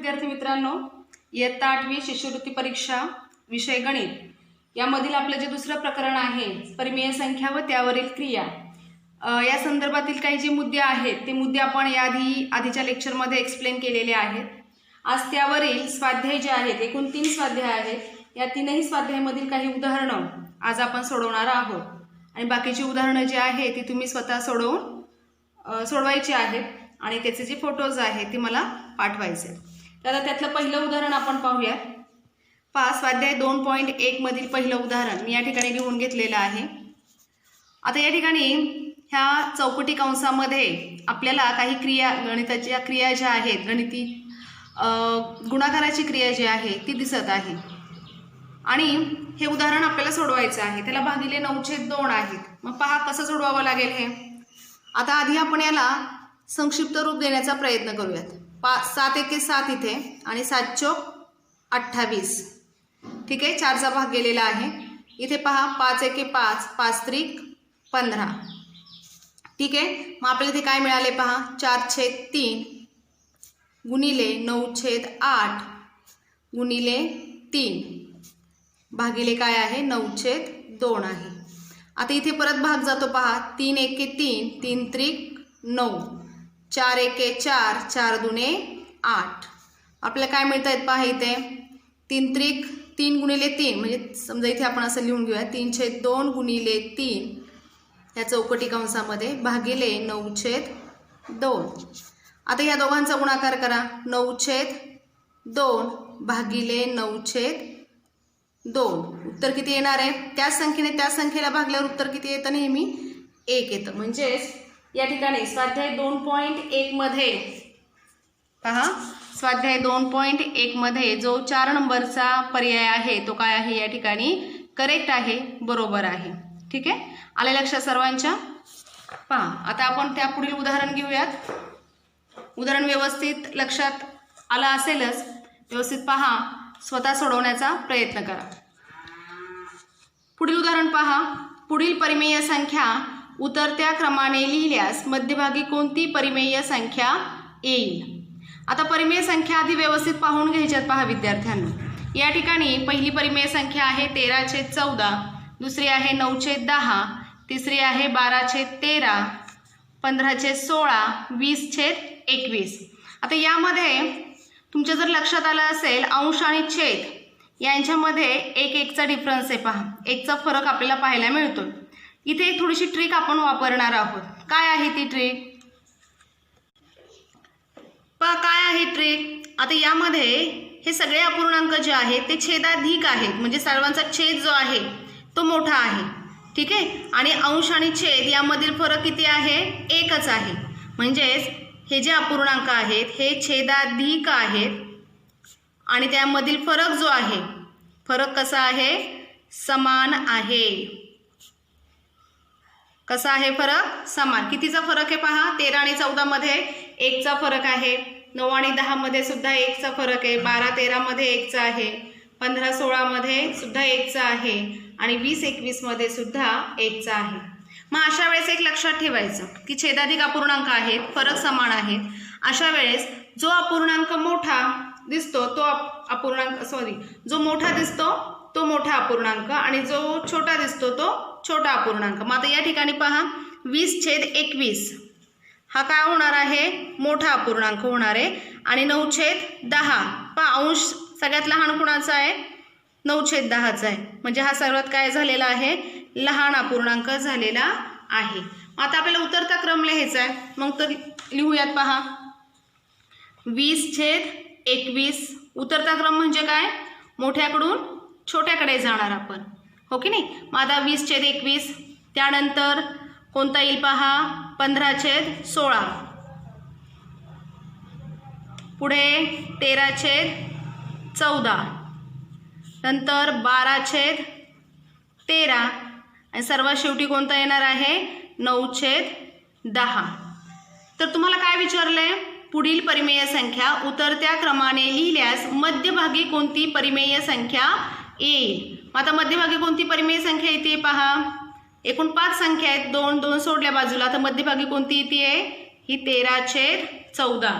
विद्यार्थी मित्रांनो, इयत्ता 8वी शिष्यवृत्ती परीक्षा विषय गणित यामधील आपले जे दुसरं प्रकरण आहे परिमेय संख्या व त्यावरील क्रिया, या संदर्भातील काही जे मुद्दे आहेत ते मुद्दे आपण आधीच्या लेक्चरमध्ये एक्सप्लेन केलेले आहेत. आज त्यावरील स्वाध्याय जे आहेत, एकूण 3 स्वाध्याय आहेत. या 3ही स्वाध्यायामधील काही उदाहरणं आज आपण सोडवणार आहोत आणि बाकीची उदाहरणं जी आहेत ती तुम्ही स्वतः सोडवायची आहेत आणि त्याचे जे फोटोज आहेत ते मला पाठवायचे. तर त्यातलं पहिलं उदाहरण आपण पाहूयात. स्वाध्याय 2.1 मधील पहिलं उदाहरण मी या ठिकाणी लिहून घेतलेलं आहे. आता या ठिकाणी ह्या चौकटी कंसामध्ये आपल्याला काही क्रिया, गणिताच्या क्रिया ज्या आहेत, गणिती गुणाकाराची क्रिया जी आहे ती दिसत आहे आणि हे उदाहरण आपल्याला सोडवायचं आहे. त्याला भागिले 9/2 आहेत. मग पहा कसं सोडवावं लागेल हे. आता आधी आपण याला संक्षिप्त रूप देण्याचा प्रयत्न करूयात. 7 एके 7 इथे आणि 7 चौक 28. ठीक आहे, 4चा भाग गेलेला आहे. इथे पहा 5 एके 5, 5 त्रिक 15. ठीक आहे, मग आपल्याला इथे काय मिळाले पहा, 4/3 गुणिले 9/8 गुणिले 3 भागिले काय आहे 9/2 आहे. आता इथे परत भाग जातो पहा, 3 एके 3, 3 त्रिक 9, 4 एके 4, 4 दुने 8. आपल्याला काय मिळत आहेत पहा, इथे 3 त्रिक 3 गुणिले 3 म्हणजे समजा इथे आपण असं लिहून घेऊया, 3/2 गुणिले 3 या चौकटी कंसामध्ये भागिले 9/2. आता या दोघांचा गुणाकार करा, 9/2 भागिले 9/2. उत्तर किती येणार आहे? त्याच संख्येने त्याच संख्येला भागल्यावर उत्तर किती येतं? नेहमी 1 येतं. म्हणजेच या ठिकाणी स्वाध्याय 2.1 मध्ये पहा, स्वाध्याय 2.1 मध्ये जो 4 नंबरचा पर्याय आहे तो काय आहे? या ठिकाणी करेक्ट आहे, बरोबर आहे. ठीक आहे, आले लक्षात सर्वांच्या? पहा, आता आपण त्या पुढील उदाहरण घेऊयात. उदाहरण व्यवस्थित लक्षात आलं असेलच. व्यवस्थित पहा, स्वतः सोडवण्याचा प्रयत्न करा. पुढील उदाहरण पहा. पुढील परिमेय संख्या उतरत्या क्रमाने लिहिल्यास मध्यभागी कोणती परिमेय संख्या येईल? आता परिमेय संख्या आधी व्यवस्थित पाहून घ्यायच्यात पहा विद्यार्थ्यांनो. या ठिकाणी पहिली परिमेय संख्या आहे 13/14, दुसरी आहे 9/10, तिसरी आहे 12/13, 15/16, 20/21. आता यामध्ये तुमच्या जर लक्षात आलं असेल, अंश आणि छेद यांच्यामध्ये 1चा डिफरन्स आहे पहा, 1चा फरक आपल्याला पाहायला मिळतो. इथे थोडीशी ट्रिक आपण वापरणार आहोत. काय आहे ती ट्रिक? पहा काय आहे ट्रिक. आता यामध्ये हे सगळे अपूर्णांक जे आहेत ते छेदाधिक आहेत, म्हणजे सर्वांचा छेद जो आहे तो मोठा आहे. ठीक आहे, आणि अंश आणि छेद यामधील फरक किती आहे? 1च आहे. म्हणजेच हे जे अपूर्णांक आहेत हे छेदाधिक आहेत आणि त्यामधील फरक जो आहे, फरक कसा आहे? समान आहे. कसा आहे फरक? समान. कितीचा फरक आहे पहा, 13 आणि 14 मध्ये 1चा फरक आहे, 9 आणि 10 मध्ये सुद्धा 1चा फरक आहे, 12-13 मध्ये 1चा आहे, 15-16 मध्ये सुद्धा 1चा आहे आणि 20-21 मध्ये सुद्धा 1चा आहे. मग अशा वेळेस एक लक्षात ठेवायचं की छेदाधिक अपूर्णांक आहेत, फरक समान आहेत. अशा वेळेस जो अपूर्णांक मोठा दिसतो तो जो मोठा दिसतो तो मोठा अपूर्णांक आणि जो छोटा दिसतो तो छोटा अपूर्णांक. मग आता या ठिकाणी पहा 20/21 हा काय होणार आहे? मोठा अपूर्णांक होणार आहे. आणि 9/10 पहा, अंश सगळ्यात लहान कुणाचा आहे? 9/10चा आहे. म्हणजे हा सर्वात काय झालेला आहे? लहान अपूर्णांक झालेला आहे. आता आपल्याला उतरता क्रम लिहायचा आहे. मग तर लिहूयात पहा, 20/21. उतरता क्रम म्हणजे काय? मोठ्याकडून छोट्याकडे जाणार आपण, हो की नाही? मग आता 20/21 त्यानंतर कोणता येईल पहा? 15/16, पुढे 13/14, नंतर 12/13 आणि सर्वात शेवटी कोणता येणार आहे? 9/10. तर तुम्हाला काय विचारलंय? पुढील परिमेय संख्या उतरत्या क्रमाने लिहिल्यास मध्यभागी कोणती परिमेय संख्या येईल? आता मध्यभागी कोणती परिमेय संख्या येते पहा. एकूण 5 संख्या आहेत, 2 सोडल्या बाजूला, तर मध्यभागी कोणती येते? ही 13/14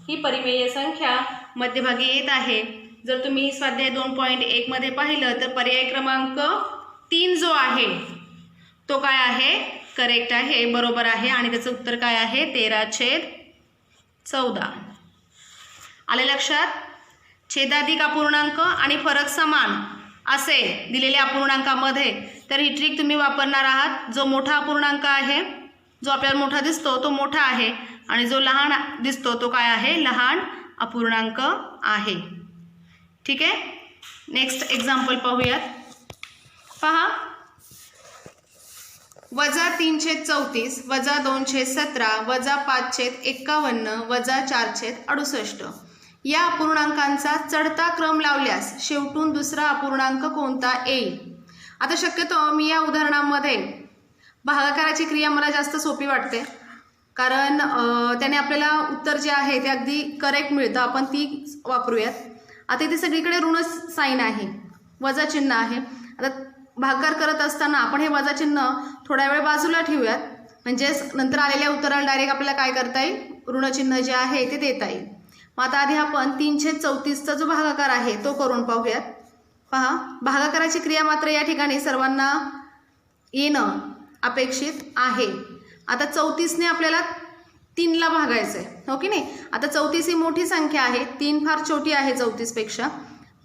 ही परिमेय संख्या मध्यभागी येत आहे. जर तुम्ही स्वाध्याय 2.1 मध्ये पाहिलं तर पर्याय क्रमांक 3 जो आहे तो काय आहे, करेक्ट आहे, बरोबर आहे आणि त्याचं उत्तर काय आहे 13/14. आले लक्षात? छेदाधिक अपूर्णांक आणि फरक समान असे दिलेल्या अपूर्णांकामध्ये तर ही ट्रिक तुम्ही वापरणार आहात. जो मोठा अपूर्णांक आहे, जो आपल्याला मोठा दिसतो तो मोठा आहे आणि जो लहान दिसतो तो काय आहे, लहान अपूर्णांक आहे. ठीक आहे. नेक्स्ट एक्झाम्पल पाहूयात. पहा, -3/34 -2/17 -5/51 -4/68 या अपूर्णांकांचा चढता क्रम लावल्यास शेवटून दुसरा अपूर्णांक कोणता येईल. आता शक्यतो मी या उदाहरणामध्ये भागाकाराची क्रिया मला जास्त सोपी वाटते, कारण त्याने आपल्याला उत्तर जे आहे ते अगदी करेक्ट मिळतं. आपण ती वापरूयात. आता इथे सगळीकडे ऋण साईन आहे, वजा चिन्ह आहे. आता भागाकार करत असताना आपण हे वजा चिन्ह थोड्या वेळ बाजूला ठेवूयात, म्हणजेच नंतर आलेल्या उत्तराला डायरेक्ट आपल्याला काय करता येईल, ऋणचिन्ह जे आहे ते देता येईल. मग आता आधी आपण 3/34चा जो भागाकार आहे तो करून पाहूयात. पहा, भागाकाराची क्रिया मात्र या ठिकाणी सर्वांना येणं अपेक्षित आहे. आता 34ने आपल्याला 3ला भागायचं आहे, हो की नाही. आता 34 ही मोठी संख्या आहे, 3 फार छोटी आहे 34पेक्षा,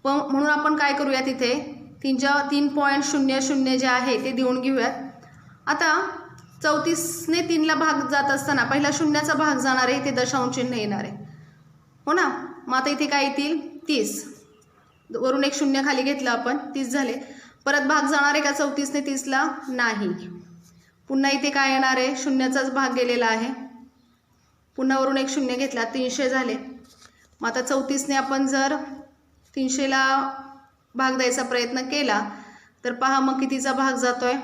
पण म्हणून आपण काय करूया, तिथे 3.00 जे आहे ते देऊन घेऊयात. आता 34ने 3ला भाग जात असताना पहिला शून्याचा भाग जाणार आहे, ते दशांश चिन्ह येणार आहे, हो ना. मग आता इथे काय येतील, 30, वरून एक शून्य खाली घेतलं आपण, 30 झाले. परत भाग जाणार आहे का 34ने 30ला, नाही. पुन्हा इथे काय येणार आहे, शून्याचाच भाग गेलेला आहे, पुन्हा वरून एक शून्य घेतला, 300 झाले. मग आता 34ने आपण जर 300ला भाग द्यायचा प्रयत्न केला तर पहा मग कितीचा भाग जातोय,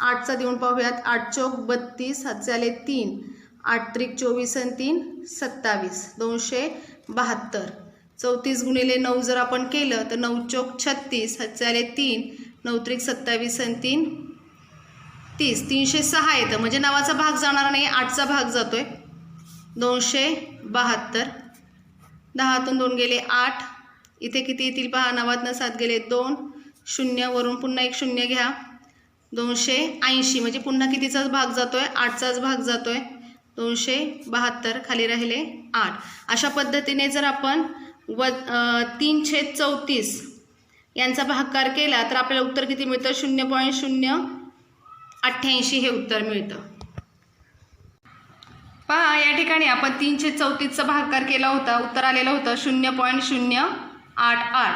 8चा देऊन पाहूयात. 8 चौक 32, 7 3, 8 त्रिक 24 आणि 3 27, 272. 34 गुणिले 9 जर आपण केलं तर 9 चौक 36, 7 3, 9 त्रिक 27 आणि 3 30, 306 येतं. म्हणजे नावाचा भाग जाणार नाही, 8चा भाग जातोय, 272. 10तून 2 गेले 8, इथे किती येतील पहा, 9तनं 7 गेले 2, 0 वरून पुन्हा एक शून्य घ्या, 280. म्हणजे पुन्हा कितीचाच भाग जातोय, 8चाच भाग जातोय, 272. खाली राहिले 8. अशा पद्धतीने जर आपण 3/34 यांचा भागाकार केला तर आपल्याला उत्तर किती मिळतं, 0.088 हे उत्तर मिळतं. पहा, या ठिकाणी आपण 3/34चा भागाकार केला होता, उत्तर आलेलं होतं 0.088.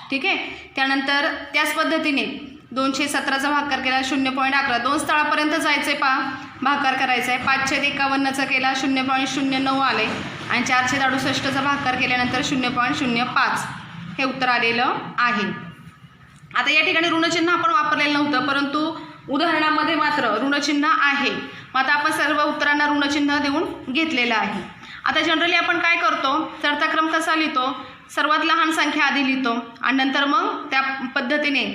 ठीक आहे. त्यानंतर त्याच पद्धतीने 217चा भागाकार केला 0.11, 2 स्थळापर्यंत जायचं आहे, पहा भागाकार करायचा आहे. 5/51चा केला 0.09 आले आणि 4/68चा भागाकार केल्यानंतर 0.05 हे उत्तर आलेलं आहे. आता या ठिकाणी ऋणचिन्ह आपण वापरलेलं नव्हतं, परंतु उदाहरणामध्ये मात्र ऋणचिन्ह आहे. मग आता आपण सर्व उत्तरांना ऋणचिन्ह देऊन घेतलेलं आहे. आता जनरली आपण काय करतो, चढता क्रम कसा लिहितो, सर्वात लहान संख्या आधी लिहितो आणि नंतर मग त्या पद्धतीने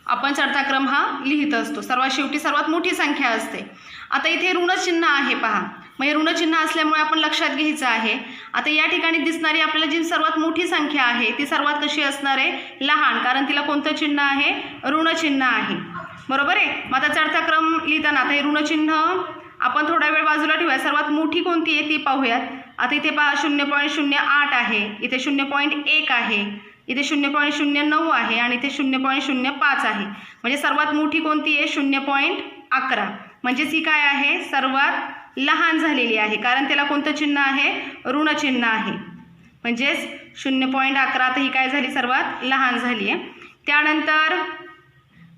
आपण चढता क्रम हा लिहित असतो. सर्वात शेवटी सर्वात मोठी संख्या असते. आता इथे ऋणचिन्ह आहे पहा, मग हे ऋणचिन्ह असल्यामुळे आपण लक्षात घ्यायचं आहे. आता या ठिकाणी दिसणारी आपल्याला जी सर्वात मोठी संख्या आहे ती सर्वात कशी असणार आहे, लहान, कारण तिला कोणतं चिन्ह आहे, ऋणचिन्ह आहे, बरोबर आहे. मग आता चढता क्रम लिहिताना आता हे ऋणचिन्ह आपण थोडा वेळ बाजूला ठेवूया. सर्वात मोठी कोणती आहे ती पाहूयात. आता इथे पहा 0.08 आहे, इथे 0.1 आहे, इथे 0.09 आहे आणि इथे 0.05 आहे. म्हणजे सर्वात मोठी कोणती आहे, 0.11. म्हणजेच ही काय आहे, सर्वात लहान झालेली आहे, कारण त्याला कोणतं चिन्ह आहे, ऋणचिन्ह आहे. म्हणजेच 0.11 आता ही काय झाली, सर्वात लहान झाली आहे.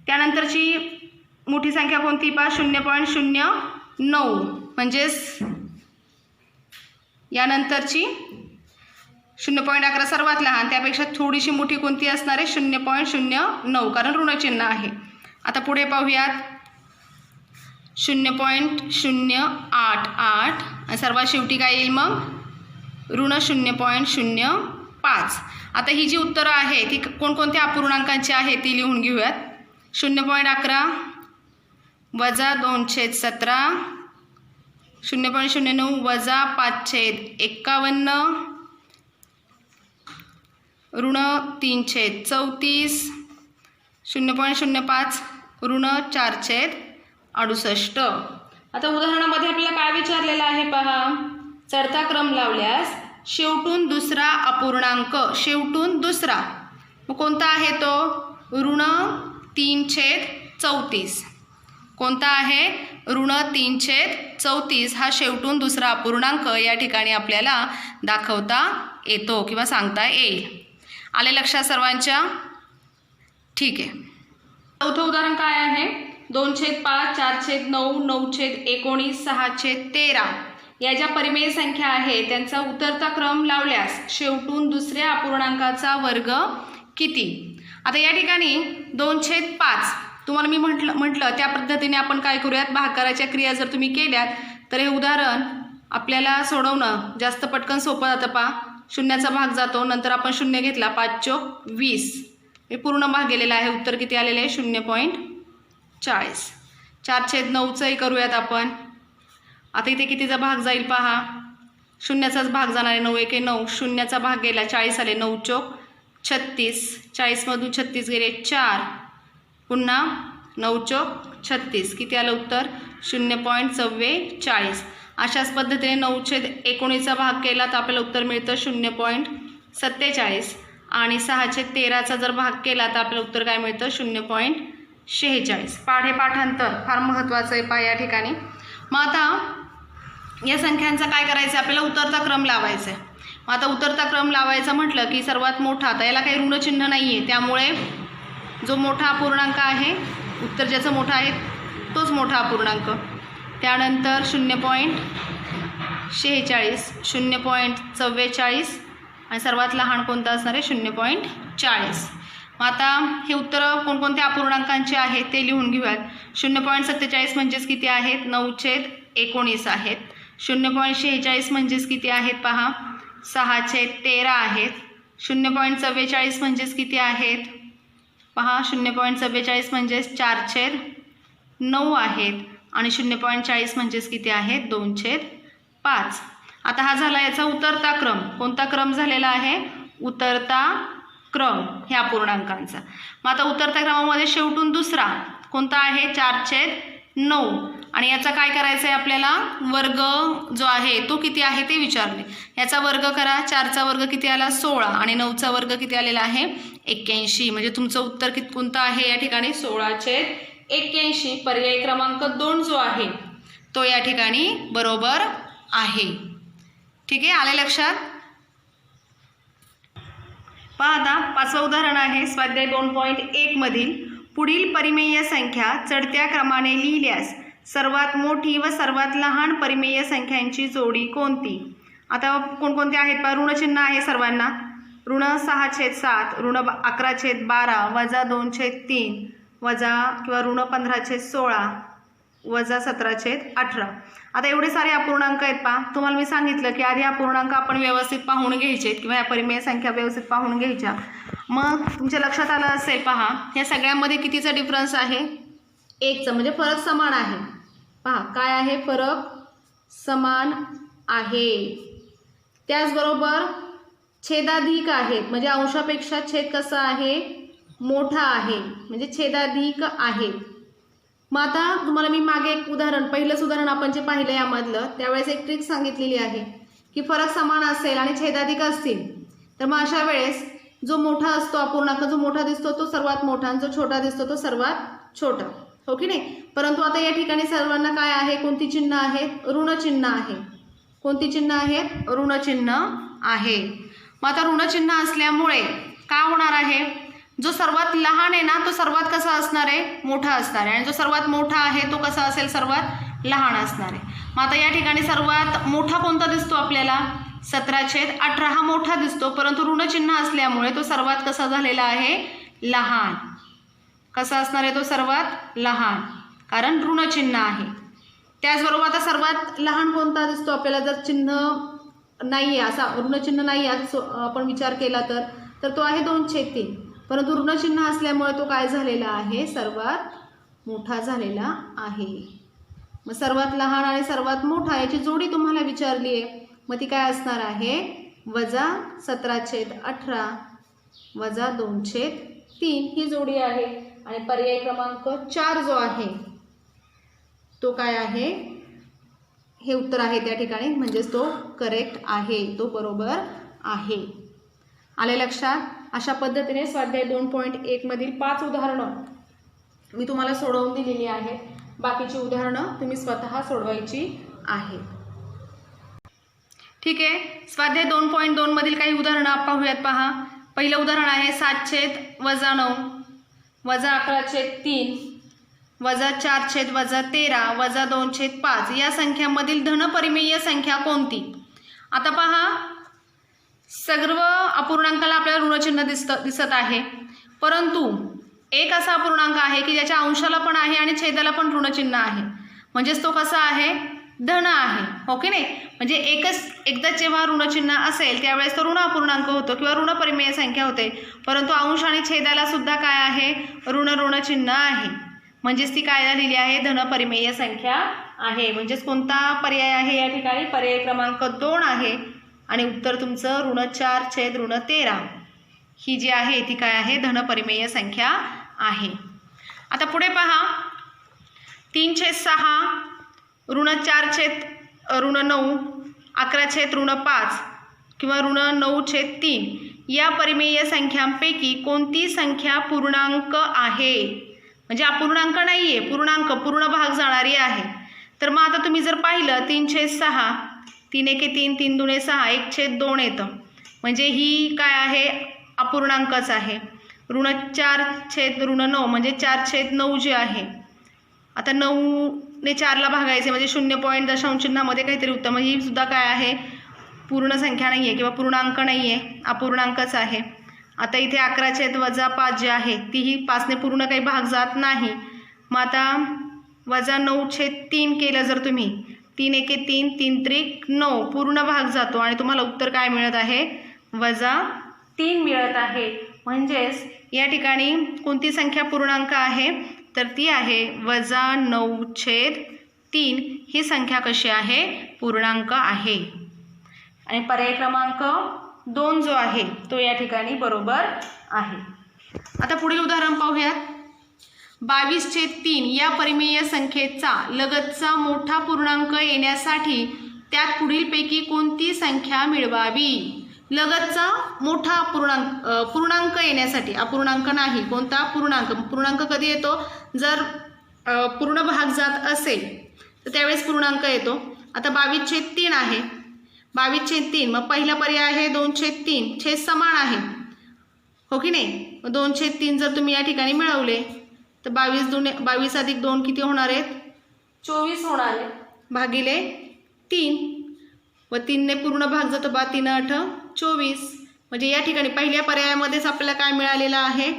त्यानंतरची मोठी संख्या कोणती पहा, 0.09. म्हणजेच यानंतरची 0.11 सर्वात लहान, त्यापेक्षा थोडीशी मोठी कोणती असणार आहे, 0.09, कारण ऋणचिन्ह आहे. आता पुढे पाहूयात 0.088 आणि सर्वात शेवटी काय येईल मग, ऋण 0.05. आता ही जी उत्तरं आहे ती कोणकोणत्या अपूर्णांकांची आहे ती लिहून घेऊयात. 0.11 वजा 2/17, 0.09 वजा 5/51, ऋण 3/34, 0.05 ऋण 4/68. आता उदाहरणामध्ये आपल्याला काय विचारलेलं आहे पहा, चढता क्रम लावल्यास शेवटून दुसरा अपूर्णांक, शेवटून दुसरा मग कोणता आहे तो, ऋण 3/34. कोणता आहे, ऋण 3/34 हा शेवटून दुसरा अपूर्णांक या ठिकाणी आपल्याला दाखवता येतो किंवा सांगता येईल. आले लक्षात सर्वांच्या? ठीक आहे. चौथं उदाहरण काय आहे, 2/5, 4/9, 9/19, 6/13 या ज्या परिमेय संख्या आहे त्यांचा उतरता क्रम लावल्यास शेवटून दुसऱ्या अपूर्णांकाचा वर्ग किती. आता या ठिकाणी 2/5 तुम्हाला मी म्हटलं त्या पद्धतीने आपण काय करूयात, भागाकाराच्या क्रिया जर तुम्ही केल्यात तर हे उदाहरण आपल्याला सोडवणं जास्त पटकन सोपं जातं. पहा, शून्याचा भाग जातो, नंतर आपण शून्य घेतला, 5×20 हे पूर्ण भाग गेलेला आहे. उत्तर किती आलेले आहे, 0.40. 4/9चंही करूयात आपण. आता इथे कितीचा भाग जाईल पहा, शून्याचाच भाग जाणार आहे, 9×1=9, शून्याचा भाग गेला, 40 आले, 9×36, 40मधून 36 गेले 4, पुन्हा 9×36 किती आलं उत्तर, 0.44. अशाच पद्धतीने 9/19चा भाग केला तर आपल्याला उत्तर मिळतं 0.47 आणि 6/13चा जर भाग केला तर आपल्याला उत्तर काय मिळतं, 0.46. पाठांतर फार महत्त्वाचं आहे पहा या ठिकाणी. मग आता या संख्यांचा काय करायचं, आपल्याला उतरता क्रम लावायचा आहे. मग आता उतरता क्रम लावायचा म्हटलं की सर्वात मोठा, आता याला काही ऋणचिन्ह नाही आहे त्यामुळे जो मोठा अपूर्णांक आहे, उत्तर ज्याचं मोठा आहे तोच मोठा अपूर्णांक, त्यानंतर 0.46, 0.44 आणि सर्वात लहान कोणता असणार आहे, 0.40. मग आता हे उत्तरं कोणकोणत्या अपूर्णांकांचे आहेत ते लिहून घेऊयात. 0.47 म्हणजेच किती आहेत, 9/19 आहेत. 0.46 म्हणजेच किती आहेत पहा, 6/13 आहेत. 0.44 म्हणजेच किती आहेत पहा, 0.44 म्हणजेच 4/9 आहेत आणि 0.40 म्हणजेच किती आहेत, 2/5. आता हा झाला याचा उतरता क्रम. कोणता क्रम झालेला आहे, उतरता क्रम ह्या अपूर्णांकांचा. मग आता उतरत्या क्रमामध्ये शेवटून दुसरा कोणता आहे, 4/9 आणि याचा काय करायचं आहे आपल्याला, वर्ग जो आहे तो किती आहे ते विचारले. याचा वर्ग करा, 4चा वर्ग किती आला, 16 आणि 9चा वर्ग किती आलेला आहे, 81. म्हणजे तुमचं उत्तर कोणतं आहे या ठिकाणी, 16/81. पर्याय क्रमांक 2 जो आहे तो या ठिकाणी बरोबर आहे. ठीक आहे, आले लक्षात? पहा आता पाचवं उदाहरण आहे स्वाध्याय 2.1 मधील पुढील परिमेय संख्या चढत्या क्रमाने लिहिल्यास सर्वात मोठी व सर्वात लहान परिमेय संख्यांची जोडी कोणती. आता कोणकोणते आहेत पहा, ऋणचिन्ह आहे सर्वांना, ऋण 6/7, ऋण 11/12, वजा 2/3, वजा किंवा ऋण 15/16, वजा 17/18. आता एवढे सारे अपूर्णांक आहेत पहा. तुम्हाला मी सांगितलं की आधी अपूर्णांक आपण व्यवस्थित पाहून घ्यायचे किंवा या परिमेय संख्या व्यवस्थित पाहून घ्यायच्या. मग तुमच्या लक्षात आलं असेल पहा, या सगळ्यामध्ये कितीचा डिफरन्स आहे, 1चा, म्हणजे फरक समान आहे. पहा काय आहे, फरक समान आहे. त्याचबरोबर छेदाधिक आहेत, म्हणजे अंशापेक्षा छेद कसा आहे, मोठा आहे, म्हणजे छेदाधिक आहे. मग आता तुम्हाला मी मागे एक उदाहरण, पहिलंच उदाहरण आपण जे पाहिलं यामधलं, त्यावेळेस एक ट्रिक सांगितलेली आहे की फरक समान असेल आणि छेदाधिक असतील तर मग अशा वेळेस जो मोठा असतो अपूर्णांक, जो मोठा दिसतो तो सर्वात मोठा आणि जो छोटा दिसतो तो सर्वात छोटा, हो की नाही. परंतु आता या ठिकाणी सर्वांना काय आहे, कोणती चिन्ह आहेत, ऋणचिन्ह आहे. कोणती चिन्ह आहेत, ऋणचिन्ह आहे. मग आता ऋणचिन्ह असल्यामुळे काय होणार आहे, जो सर्वात लहान आहे ना तो सर्वात कसा असणार आहे, मोठा असणार आहे, आणि जो सर्वात मोठा आहे तो कसा असेल, सर्वात लहान असणार आहे. मग आता या ठिकाणी सर्वात मोठा कोणता दिसतो आपल्याला, 17/18 हा मोठा दिसतो, परंतु ऋणचिन्ह असल्यामुळे तो सर्वात कसा झालेला आहे, लहान. कसा असणार आहे तो, सर्वात लहान, कारण ऋणचिन्ह आहे. त्याचबरोबर आता सर्वात लहान कोणता दिसतो आपल्याला, जर चिन्ह नाही आहे, असा ऋणचिन्ह नाही आहे आपण विचार केला तर तो आहे 2/3, परंतु ऋणचिन्ह असल्यामुळे तो काय झालेला आहे, सर्वात मोठा झालेला आहे. मग सर्वात लहान आणि सर्वात मोठा याची जोडी तुम्हाला विचारली आहे, मग ती काय असणार आहे, वजा 17/18 वजा 2/3 ही जोडी आहे. आणि पर्याय क्रमांक 4 जो आहे तो काय आहे, हे उत्तर आहे त्या ठिकाणी, म्हणजेच तो करेक्ट आहे, तो बरोबर आहे. आले लक्षात? अशा पद्धतीने स्वाध्याय 2.1 मधील 5 उदाहरणं मी तुम्हाला सोडवून दिलेली आहेत. बाकीची उदाहरणं तुम्ही स्वतः सोडवायची आहेत. ठीक आहे. स्वाध्याय 2.2 मधील काही उदाहरणं पाहूयात. पहा, पहिलं उदाहरण आहे 7/-9 वजा 11/3 वजा 4/-13 वजा 2/5 या संख्यांमधील धनपरिमेय संख्या कोणती? आता पहा, सर्व अपूर्णांकाला आपल्याला ऋणचिन्ह दिसत आहे, परंतु एक असा अपूर्णांक आहे की ज्याच्या अंशाला पण आहे आणि छेदाला पण ऋणचिन्ह आहे, म्हणजेच तो कसा आहे, धन आहे. हो की नाही? म्हणजे एकदा जेव्हा ऋणचिन्ह असेल त्यावेळेस तो ऋण अपूर्णांक होतो किंवा ऋणपरिमेय संख्या होते, परंतु अंश आणि छेदाला सुद्धा काय आहे, ऋणचिन्ह आहे, म्हणजेच ती काय झालेली आहे, धनपरिमेय संख्या आहे. म्हणजेच कोणता पर्याय आहे या ठिकाणी? पर्याय क्रमांक 2 आहे. आणि उत्तर तुमचं ऋण4/13 ही जी आहे ती काय आहे, धनपरिमेय संख्या आहे. आता पुढे पहा, 3/6 ऋण4/9 11/5 किंवा ऋण9/3 या परिमेय संख्यांपैकी कोणती संख्या पूर्णांक आहे? म्हणजे अपूर्णांक नाही आहे, पूर्णांक, पूर्ण भाग जाणारी आहे. तर मग आता तुम्ही जर पाहिलं 3/6 3×1 3×2 6 1/2 येतं, म्हणजे ही काय आहे, अपूर्णांकच आहे. ऋण4/9 म्हणजे 4/9 जे आहे, आता 9ने 4ला भागायचे म्हणजे 0 दशांश चिन्हामध्ये काहीतरी उत्तर, म्हणजे ही सुद्धा काय आहे, पूर्ण संख्या नाही आहे किंवा पूर्णांक नाही आहे, अपूर्णांकच आहे. आता इथे 11/-5 जे आहे तीही 5ने पूर्ण काही भाग जात नाही. मग आता वजा 9/3 केलं जर तुम्ही, 3×1 3 3×3 पूर्ण भाग जातो आणि तुम्हाला उत्तर काय मिळत आहे, -3 मिळत आहे. म्हणजेच या ठिकाणी कोणती संख्या पूर्णांक आहे, तर ती आहे -9/3 ही संख्या कशी आहे, पूर्णांक आहे. आणि पर्याय क्रमांक 2 जो आहे तो या ठिकाणी बरोबर आहे. आता पुढील उदाहरण पाहूयात. 22/3 या परिमेय संख्येचा लगतचा मोठा पूर्णांक येण्यासाठी त्यात पुढीलपैकी कोणती संख्या मिळवावी? लगतचा मोठा पूर्णांक येण्यासाठी, अपूर्णांक नाही, कोणता, पूर्णांक. पूर्णांक कधी येतो, जर पूर्ण भाग जात असेल तर त्यावेळेस पूर्णांक येतो. आता 22/3 आहे, 22/3 मग पहिला पर्याय आहे 2/3, छेद समान आहे, हो की नाही? 2/3 जर तुम्ही या ठिकाणी मिळवले तर 22 अधिक 2 किती होणार आहेत, 24 होणार आहे, भागिले 3 व 3ने पूर्ण भाग जातो, 3×8 24. म्हणजे या ठिकाणी पहिल्या पर्यायामध्येच आपल्याला काय मिळालेलं आहे,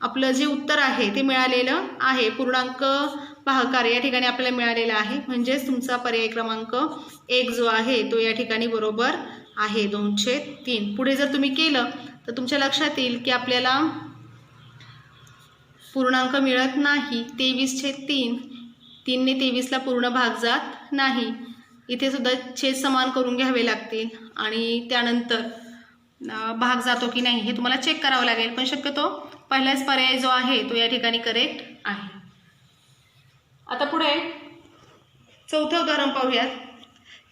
आपलं जे उत्तर आहे ते मिळालेलं आहे, पूर्णांक भागाकार या ठिकाणी आपल्याला मिळालेला आहे. म्हणजेच तुमचा पर्याय क्रमांक 1 जो आहे तो या ठिकाणी बरोबर आहे, 2/3. पुढे जर तुम्ही केलं तर तुमच्या लक्षात येईल की आपल्याला पूर्णांक मिळत नाही. 23/3 3ने 23ला पूर्ण भाग जात नाही, इथे सुद्धा छेद समान करून घ्यावे लागतील आणि त्यानंतर भाग जातो की नाही हे तुम्हाला चेक करावं लागेल. पण शक्यतो पहिलाच पर्याय जो आहे तो या ठिकाणी करेक्ट आहे. आता पुढे चौथं उदाहरण पाहूयात.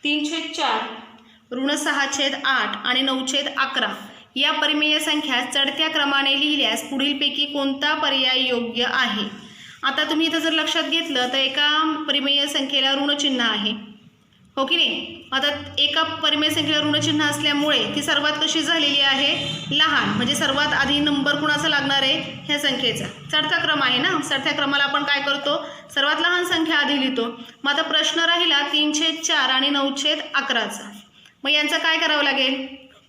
3/4 ऋण6/8 आणि 9/11 या परिमेय संख्या चढत्या क्रमाने लिहिल्यास पुढीलपैकी कोणता पर्याय योग्य आहे? आता तुम्ही इथं जर लक्षात घेतलं तर एका परिमेय संख्येला ऋणचिन्ह आहे, हो की नाही? आता एका परिमेय संख्येला ऋणचिन्ह असल्यामुळे ती सर्वात कशी झालेली आहे, लहान. म्हणजे सर्वात आधी नंबर कुणाचा लागणार आहे, ह्या संख्येचा. चढता क्रम आहे ना, चढत्या क्रमाला आपण काय करतो, सर्वात लहान संख्या आधी लिहितो. मग आता प्रश्न राहिला 3/4 आणि 9/11चा. मग यांचा काय करावं लागेल,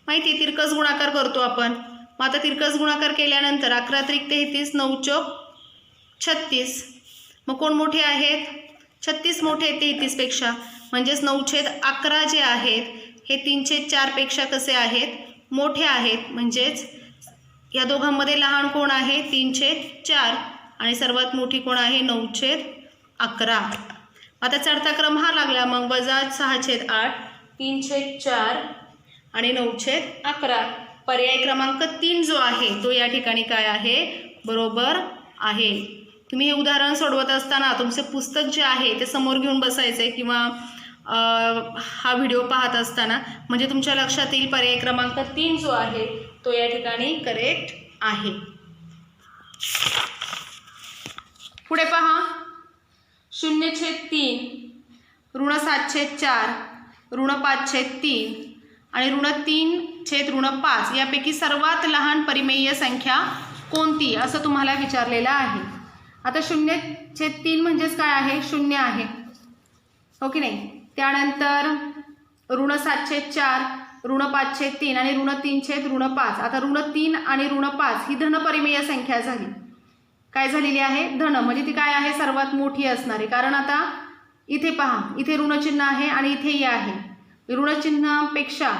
माहिती, तिरकस गुणाकार करतो आपण. मग आता तिरकस गुणाकार केल्यानंतर 11×33 9×36. मग कोण मोठे आहेत, 36 मोठे आहेत 33पेक्षा. म्हणजेच 9/11 जे आहेत हे 3/4 पेक्षा कसे आहेत, मोठे आहेत. म्हणजेच या दोघांमध्ये लहान कोण आहे, 3/4 आणि सर्वात मोठी कोण आहे, 9/11. आता चढता क्रम हा लागला. मग -6/8 3/4 आणि 9/11. पर्याय क्रमांक 3 जो आहे तो या ठिकाणी काय आहे, बरोबर आहे. तुम्ही हे उदाहरण सोडवत असताना तुमचे पुस्तक जे आहे ते समोर घेऊन बसायचे किंवा हा व्हिडिओ पाहत असताना, म्हणजे तुमच्या लक्षात येईल पर्याय क्रमांक 3 जो आहे तो या ठिकाणी करेक्ट आहे. पुढे पहा, 0/3, ऋण 7/4, ऋण 5/3 आणि ऋण 3/5 यापैकी सर्वात लहान परिमेय संख्या कोणती असं तुम्हाला विचारलेलं आहे. आता 0/3 म्हणजेच काय आहे, 0 आहे, हो की नाही. त्यानंतर ऋण 7/4, ऋण 5/3 आणि ऋण 3/5. आता ऋण 3 आणि ऋण 5 ही धनपरिमेय संख्या झाली. काय झालेली आहे, धन, म्हणजे ती काय आहे, सर्वात मोठी असणार आहे. कारण आता इथे पहा, इथे ऋणचिन्ह आहे आणि इथेही आहे. ऋणचिन्हापेक्षा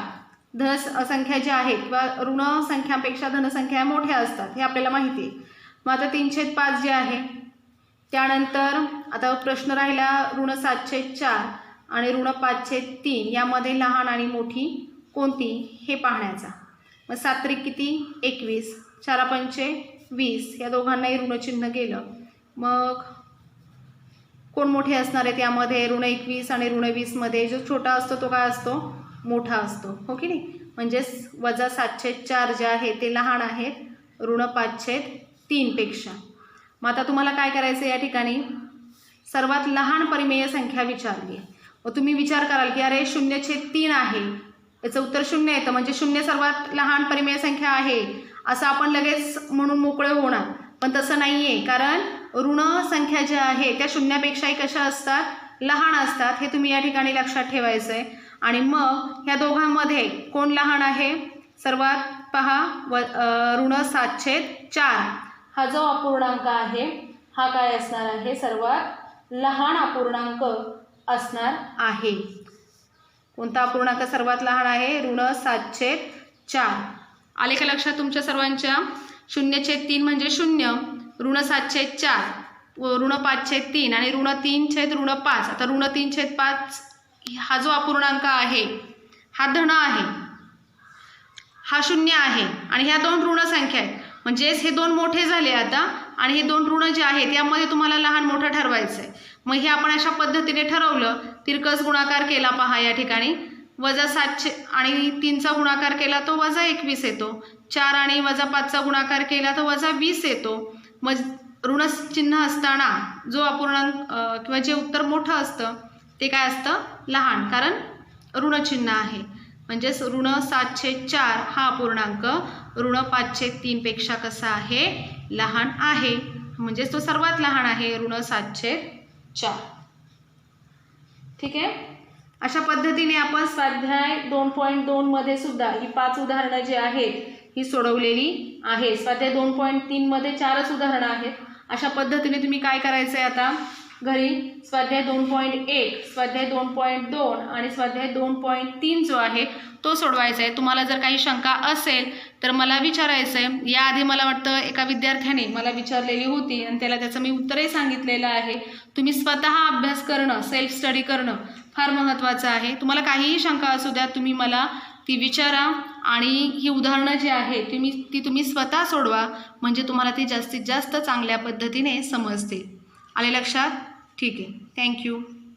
धन संख्या ज्या आहेत किंवा ऋण संख्यापेक्षा धनसंख्या मोठ्या असतात हे आपल्याला माहिती आहे. मग आता 3/5 जे आहे. त्यानंतर आता प्रश्न राहिला ऋण 7/4 आणि ऋण 5/3 यामध्ये लहान आणि मोठी कोणती हे पाहण्याचा. मग 7 किती, 21, 4 20, या दोघांनाही ऋणचिन्ह गेलं. मग कोण मोठे असणार आहे त्यामध्ये, ऋण 21 आणि ऋण 20 मध्ये जो छोटा असतो तो काय असतो, मोठा असतो, हो की नाही. म्हणजेच वजा 7/4 जे आहे ते लहान आहेत ऋण 5/3 पेक्षा. मग आता तुम्हाला काय करायचं, या ठिकाणी सर्वात लहान परिमेय संख्या विचारली आहे. मग तुम्ही विचार कराल की अरे 0/3 आहे, याचं उत्तर 0 येतं, म्हणजे 0 सर्वात लहान परिमेय संख्या आहे असं आपण लगेच म्हणून मोकळे होणार. पण तसं नाही आहे, कारण ऋण संख्या ज्या आहे त्या शून्यापेक्षाही कशा असतात, लहान असतात. हे तुम्ही या ठिकाणी लक्षात ठेवायचं आहे. आणि मग ह्या दोघांमध्ये कोण लहान आहे, सर्वात पहा ऋण 7/4 हा जो अपूर्णांक आहे हा काय असणार आहे, सर्वात लहान अपूर्णांक असणार आहे. कोणता अपूर्णांक सर्वात लहान आहे, ऋण 7/4. आले का लक्षात तुमच्या सर्वांच्या. 0/3 म्हणजे 0, ऋण 7/4, ऋण 5/3 आणि ऋण 3/5. आता ऋण 3/5 हा जो अपूर्णांक आहे हा धन आहे, हा 0 आहे आणि ह्या दोन ऋण संख्या आहेत. म्हणजेच हे दोन मोठे झाले आता आणि हे दोन ऋण जे आहेत यामध्ये तुम्हाला लहान मोठं ठरवायचं आहे. मग हे आपण अशा पद्धतीने ठरवलं. तिरकस गुणाकार केला पहा या ठिकाणी, वजा 7 आणि 3चा गुणाकार केला तो वजा 21 येतो. 4 आणि वजा 5चा गुणाकार केला तर वजा 20 येतो. मग ऋण चिन्ह असताना जो अपूर्णांक किंवा जे उत्तर मोठं असतं ते काय असतं, लहान, कारण ऋणचिन्ह आहे. म्हणजेच ऋण 7/4 हा अपूर्णांक ऋण 5/3 पेक्षा कसा आहे, लहान आहे. म्हणजेच तो सर्वात लहान आहे, ऋण 7/4. ठीक आहे. अशा पद्धतीने आपण स्वाध्याय 2.2 मध्ये सुद्धा ही 5 उदाहरणं जी आहेत ही सोडवलेली आहे. स्वाध्याय 2.3 मध्ये 4च उदाहरणं आहेत. अशा पद्धतीने तुम्ही काय करायचं आहे, आता घरी स्वाध्याय 2.1, स्वाध्याय 2.2 आणि स्वाध्याय 2.3 जो आहे तो सोडवायचा आहे. तुम्हाला जर काही शंका असेल तर मला विचारायचं आहे. याआधी मला वाटतं एका विद्यार्थ्याने मला विचारलेली होती आणि त्याला त्याचं मी उत्तरही सांगितलेलं आहे. तुम्ही स्वतः अभ्यास करणं, सेल्फ स्टडी करणं फार महत्त्वाचं आहे. तुम्हाला काहीही शंका असू द्या, तुम्ही मला ती विचारा आणि ही उदाहरणं जी आहे तुम्ही स्वतः सोडवा, म्हणजे तुम्हाला ती जास्तीत जास्त चांगल्या पद्धतीने समजतील. आले लक्षात? ठीक आहे. थँक्यू.